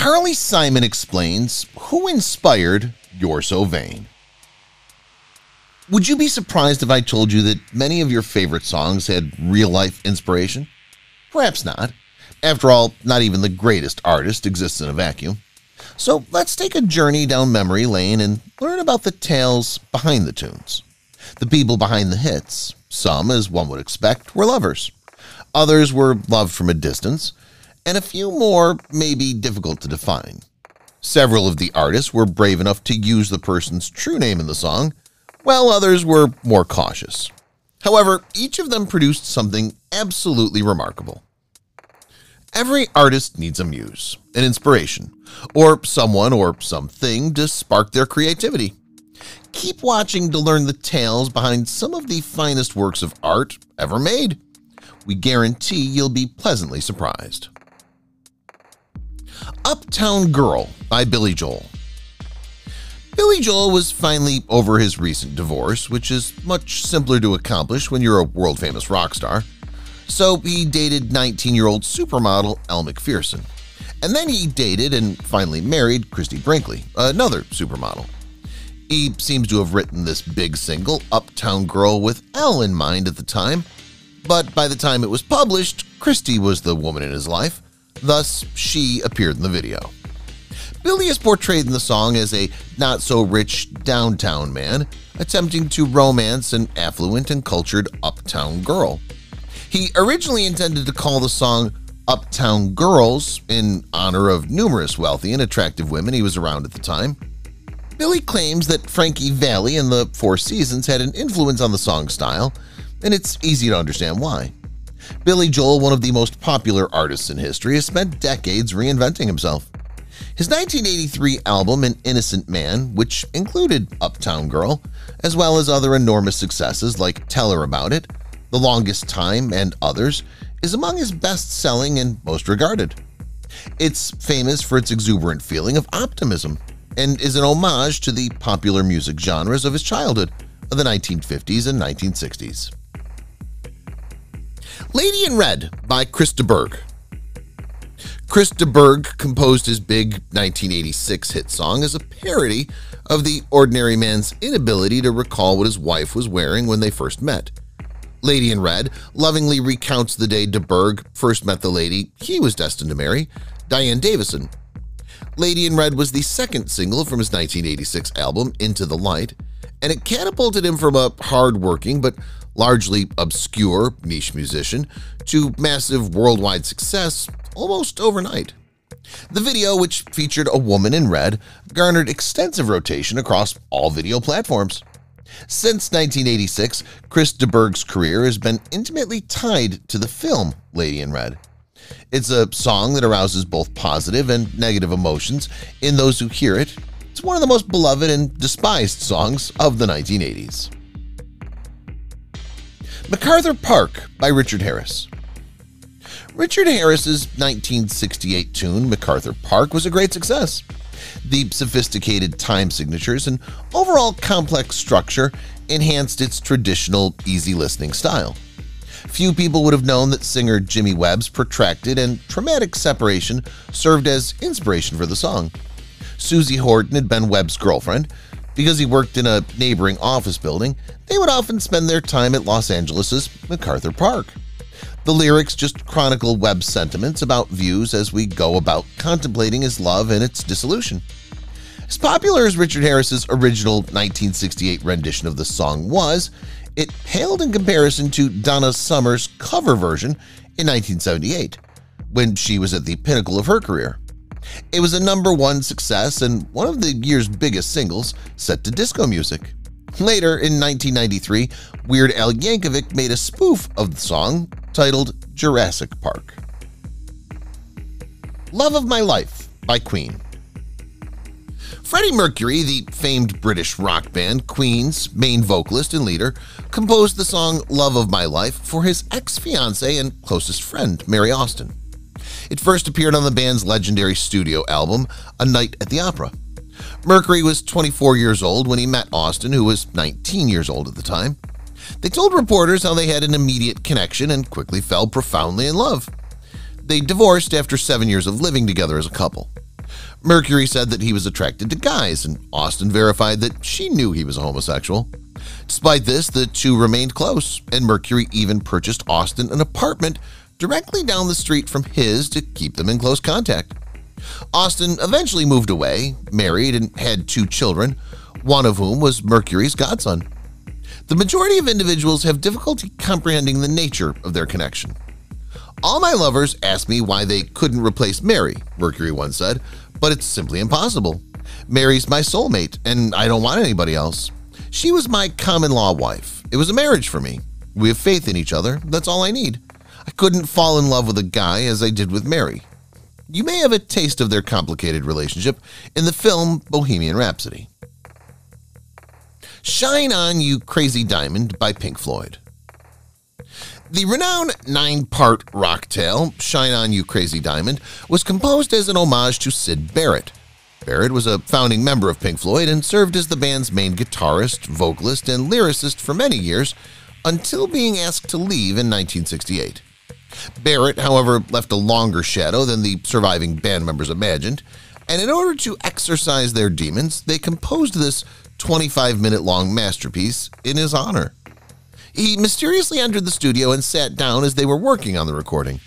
Carly Simon explains who inspired You're So Vain. Would you be surprised if I told you that many of your favorite songs had real-life inspiration? Perhaps not. After all, not even the greatest artist exists in a vacuum. So let's take a journey down memory lane and learn about the tales behind the tunes. The people behind the hits. Some, as one would expect, were lovers. Others were loved from a distance, and a few more may be difficult to define. Several of the artists were brave enough to use the person's true name in the song, while others were more cautious. However, each of them produced something absolutely remarkable. Every artist needs a muse, an inspiration, or someone or something to spark their creativity. Keep watching to learn the tales behind some of the finest works of art ever made. We guarantee you'll be pleasantly surprised. Uptown Girl by Billy Joel. Billy Joel was finally over his recent divorce, which is much simpler to accomplish when you're a world-famous rock star. So he dated 19-year-old supermodel Elle Macpherson. And then he dated and finally married Christie Brinkley, another supermodel. He seems to have written this big single, Uptown Girl, with Elle in mind at the time. But by the time it was published, Christie was the woman in his life. Thus, she appeared in the video. Billy is portrayed in the song as a not-so-rich downtown man attempting to romance an affluent and cultured uptown girl. He originally intended to call the song Uptown Girls in honor of numerous wealthy and attractive women he was around at the time. Billy claims that Frankie Valli and the Four Seasons had an influence on the song style, and it's easy to understand why. Billy Joel, one of the most popular artists in history, has spent decades reinventing himself. His 1983 album, An Innocent Man, which included Uptown Girl, as well as other enormous successes like Tell Her About It, The Longest Time, and others, is among his best-selling and most regarded. It's famous for its exuberant feeling of optimism and is an homage to the popular music genres of his childhood of the 1950s and 1960s. Lady in Red by Chris de Burgh. Chris de Burgh composed his big 1986 hit song as a parody of the ordinary man's inability to recall what his wife was wearing when they first met. Lady in Red lovingly recounts the day de Burgh first met the lady he was destined to marry, Diane Davison. Lady in Red was the second single from his 1986 album Into the Light, and it catapulted him from a hard-working but largely obscure niche musician to massive worldwide success almost overnight. The video, which featured a woman in red, garnered extensive rotation across all video platforms. Since 1986, Chris de Burgh's career has been intimately tied to the film Lady in Red. It's a song that arouses both positive and negative emotions in those who hear it. It's one of the most beloved and despised songs of the 1980s. MacArthur Park by Richard Harris. Richard Harris's 1968 tune, MacArthur Park, was a great success. The sophisticated time signatures and overall complex structure enhanced its traditional, easy-listening style. Few people would have known that singer Jimmy Webb's protracted and traumatic separation served as inspiration for the song. Susie Horton had been Webb's girlfriend. Because he worked in a neighboring office building, they would often spend their time at Los Angeles' MacArthur Park. The lyrics just chronicle Webb's sentiments about views as we go about contemplating his love and its dissolution. As popular as Richard Harris's original 1968 rendition of the song was, it paled in comparison to Donna Summer's cover version in 1978, when she was at the pinnacle of her career. It was a #1 success and one of the year's biggest singles, set to disco music. Later, in 1993, Weird Al Yankovic made a spoof of the song titled Jurassic Park. Love of My Life by Queen. Freddie Mercury, the famed British rock band Queen's main vocalist and leader, composed the song Love of My Life for his ex-fiancée and closest friend, Mary Austin. It first appeared on the band's legendary studio album, A Night at the Opera. Mercury was 24 years old when he met Austin, who was 19 years old at the time. They told reporters how they had an immediate connection and quickly fell profoundly in love. They divorced after 7 years of living together as a couple. Mercury said that he was attracted to guys, and Austin verified that she knew he was a homosexual. Despite this, the two remained close, and Mercury even purchased Austin an apartment directly down the street from his to keep them in close contact. Austin eventually moved away, married, and had 2 children, one of whom was Mercury's godson. The majority of individuals have difficulty comprehending the nature of their connection. "All my lovers asked me why they couldn't replace Mary," Mercury once said, "but it's simply impossible. Mary's my soulmate, and I don't want anybody else. She was my common-law wife. It was a marriage for me. We have faith in each other. That's all I need. I couldn't fall in love with a guy as I did with Mary." You may have a taste of their complicated relationship in the film Bohemian Rhapsody. "Shine On You Crazy Diamond" by Pink Floyd. The renowned 9-part rock tale, "Shine On You Crazy Diamond," was composed as an homage to Syd Barrett. Barrett was a founding member of Pink Floyd and served as the band's main guitarist, vocalist, and lyricist for many years until being asked to leave in 1968. Barrett, however, left a longer shadow than the surviving band members imagined, and in order to exorcise their demons, they composed this 25-minute-long masterpiece in his honor. He mysteriously entered the studio and sat down as they were working on the recording.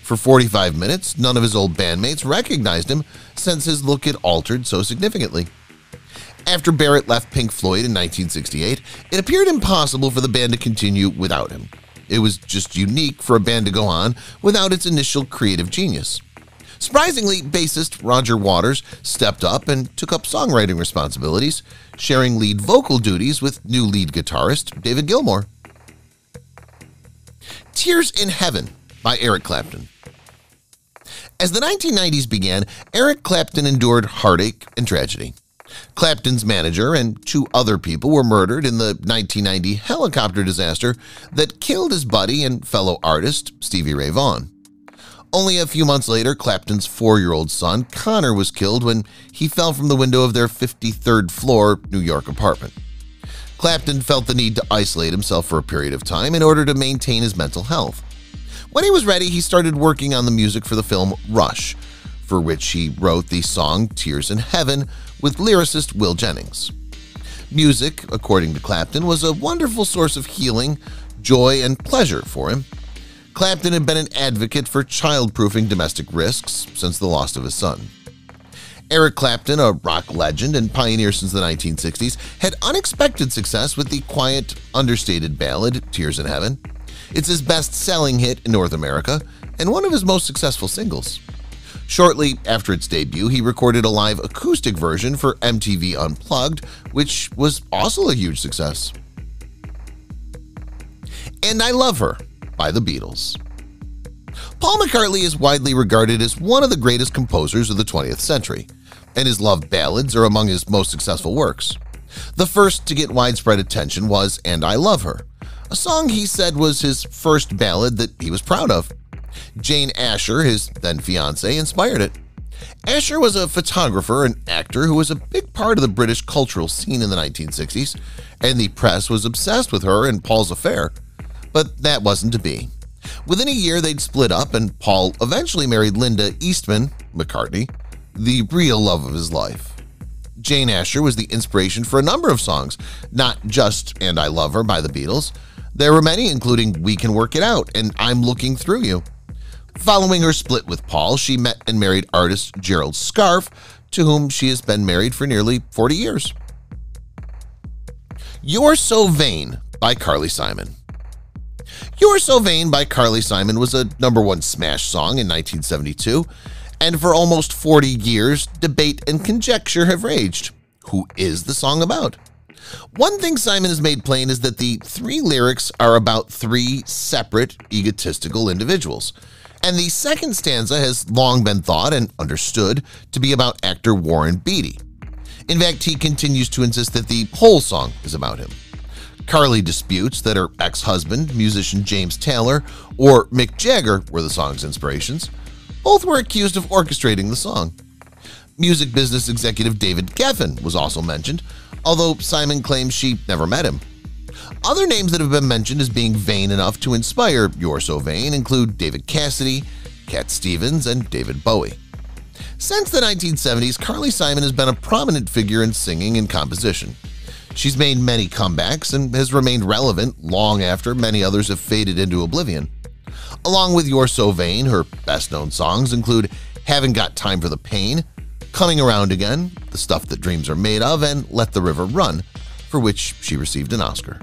For 45 minutes, none of his old bandmates recognized him since his look had altered so significantly. After Barrett left Pink Floyd in 1968, it appeared impossible for the band to continue without him. It was just unique for a band to go on without its initial creative genius. Surprisingly, bassist Roger Waters stepped up and took up songwriting responsibilities, sharing lead vocal duties with new lead guitarist David Gilmour. "Tears in Heaven" by Eric Clapton. As the 1990s began, Eric Clapton endured heartache and tragedy. Clapton's manager and 2 other people were murdered in the 1990 helicopter disaster that killed his buddy and fellow artist, Stevie Ray Vaughan. Only a few months later, Clapton's 4-year-old son, Connor, was killed when he fell from the window of their 53rd floor New York apartment. Clapton felt the need to isolate himself for a period of time in order to maintain his mental health. When he was ready, he started working on the music for the film Rush, for which he wrote the song "Tears in Heaven" with lyricist Will Jennings. Music, according to Clapton, was a wonderful source of healing, joy, and pleasure for him. Clapton had been an advocate for child-proofing domestic risks since the loss of his son. Eric Clapton, a rock legend and pioneer since the 1960s, had unexpected success with the quiet, understated ballad "Tears in Heaven." It's his best-selling hit in North America and one of his most successful singles. Shortly after its debut, he recorded a live acoustic version for MTV Unplugged, which was also a huge success. "And I Love Her" by the Beatles. Paul McCartney is widely regarded as one of the greatest composers of the 20th century, and his love ballads are among his most successful works. The first to get widespread attention was "And I Love Her," a song he said was his first ballad that he was proud of. Jane Asher, his then-fiancée, inspired it. Asher was a photographer and actor who was a big part of the British cultural scene in the 1960s, and the press was obsessed with her and Paul's affair. But that wasn't to be. Within a year, they'd split up, and Paul eventually married Linda Eastman McCartney, the real love of his life. Jane Asher was the inspiration for a number of songs, not just "And I Love Her" by the Beatles. There were many, including "We Can Work It Out" and "I'm Looking Through You." Following her split with Paul, she met and married artist Gerald Scarfe, to whom she has been married for nearly 40 years. "You're So Vain" by Carly Simon. "You're So Vain" by Carly Simon was a #1 smash song in 1972, and for almost 40 years, debate and conjecture have raged. Who is the song about? One thing Simon has made plain is that the 3 lyrics are about 3 separate, egotistical individuals, and the second stanza has long been thought and understood to be about actor Warren Beatty. In fact, he continues to insist that the whole song is about him. Carly disputes that her ex-husband, musician James Taylor, or Mick Jagger were the song's inspirations. Both were accused of orchestrating the song. Music business executive David Geffen was also mentioned, although Simon claims she never met him. Other names that have been mentioned as being vain enough to inspire "You're So Vain" include David Cassidy, Cat Stevens, and David Bowie. Since the 1970s, Carly Simon has been a prominent figure in singing and composition. She's made many comebacks and has remained relevant long after many others have faded into oblivion. Along with You're So Vain, her best-known songs include Haven't Got Time for the Pain, Coming Around Again, The Stuff That Dreams Are Made Of, and Let the River Run, for which she received an Oscar.